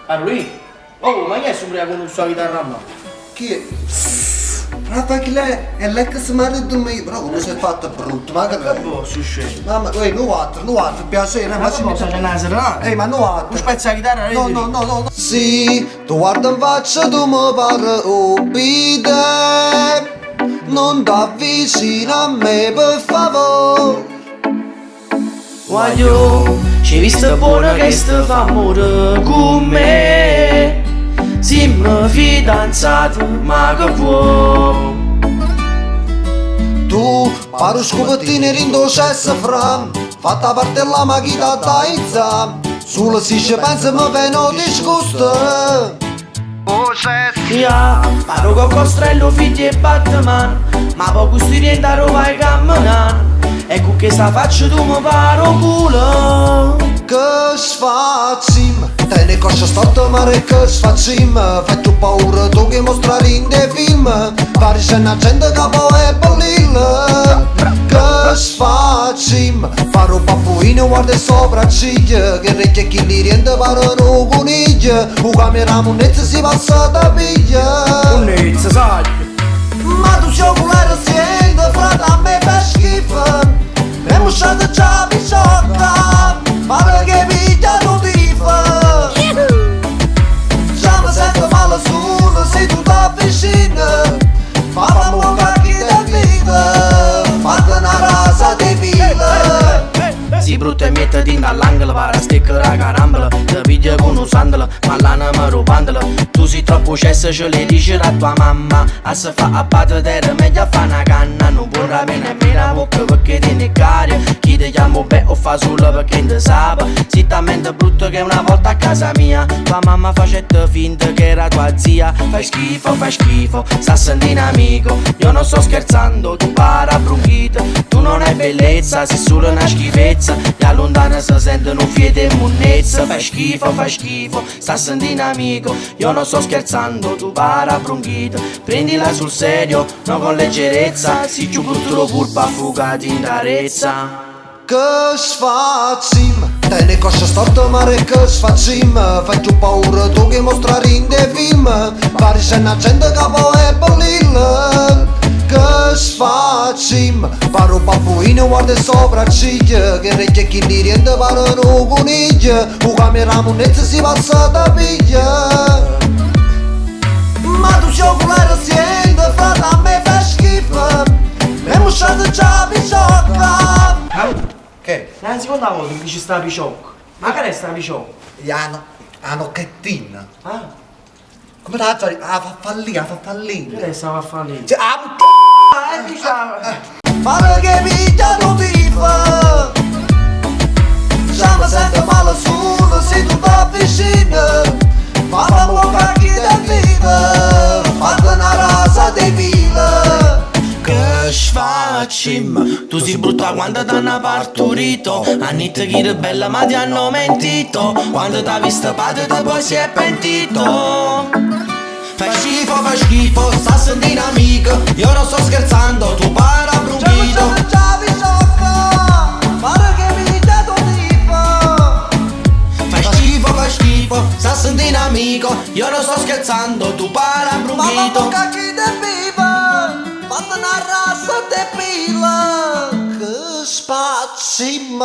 A lui? Oh, ma chi è super con sua chitarra a mano? Chi è? Frate, chi è lei che si marito mio, però come si è fatto brutto, ma che posso uscire? Mamma, no altro, piacere, Ma cosa c'è una serata? ma no altro. Tu spezzi la chitarra, No. Sì, tu guarda in faccia, tu mi pare obbedire. Non t'avvicina a me, per favore. Voglio, ci visto buono che sto fa amore con me. Siamo fidanzati, ma che vuoi? Tu, pare scopettine rindo cesso fram. Fatta parte la macchina da izza. Solo se ci pensi mi viene disgusto. Ja, paro con costrello figli e Batman. Ma poco sti rientaro vai camminando. E con questa faccia tu mi paro culo. Che sfacim, te ne coscia storto mare che sfacim. Fai tu paura tu che mostrare in dei film. Pari c'è una gente che poi è bellilla. Che sfacim, paro pappuino guarda sopracciglia. Che recchie chi li riende parano coniglia. Un camera munezza si passa da piglia. Munezza sai. Ma tu sciopolare siente, frate a me fa schifo. E musciate già mi sciocca. Pare che piglia non ti fa. Già mi sento male solo se tu t'avvicini. Mamma muoca chi ti vita. Fate una rasa di fila. Si brutta e mettiti dall'angolo, para sticcare la carambola. Ti piglia con un sandalo, ma la nama rubandola. Tu sei troppo cesso, ce le dici a tua mamma. A se fa a battere, meglio a fa una canna. Non vorrà bene me la bocca perché ti ne cari. Chi ti chiamo be o fa solo perché non sa. Si talmente brutto che una volta a casa mia tua mamma facette finta che era tua zia. Fai schifo, sta sentendo amico. Io non sto scherzando, tu para bronchite. Tu non hai bellezza, sei solo una schifezza. Da lontano si sentono fiete e monnezza. Fai schifo, sta sentendo amico. Io non sto scherzando, tu para bronchite. Prendila sul serio, non con leggerezza. Si giù brutto purpa fugati in darezza. Che sfacim, te ne coscia storto mare che sfacim. Fai tu paura tu che mostrare in dei film. Pari c'è una gente che poi è bellilla. Che sfacim, paro babbuino guarda sopracciglia. Che recchie chi li riende parano coniglia. Un camera munezza si passa da piglia. Ma tu sciopolare siente, frate a me fa schifo. E musciate già mi sciocca. Che? È la seconda volta che dici sta picciocco. Ma che è sta picciocco? Hanno chettina. Ah, Come la faccio? Fa fallire. che stava a fare lì? Cioè, Diciamo. pare che piglia non ti fa. Già mi sento male solo se tu t'avvicini. Mamma muoca chi ti vive. Fate una rasa di fila. Che sfacim, tu sei brutta quando t'hanno partorito. Annette chi è bella ma ti hanno mentito. Quando t'ha vista padre te poi si è pentito. Fai schifo, sta sentendo amico. Io non sto scherzando, tu para brunchito. Già mi sciocca. Pare che piglia non ti fa. Fai schifo, sta sentendo amico. Io non sto scherzando, tu para Mamma brunchito. muoca chi ti vive. Fate una rasa di fila. Che spacim.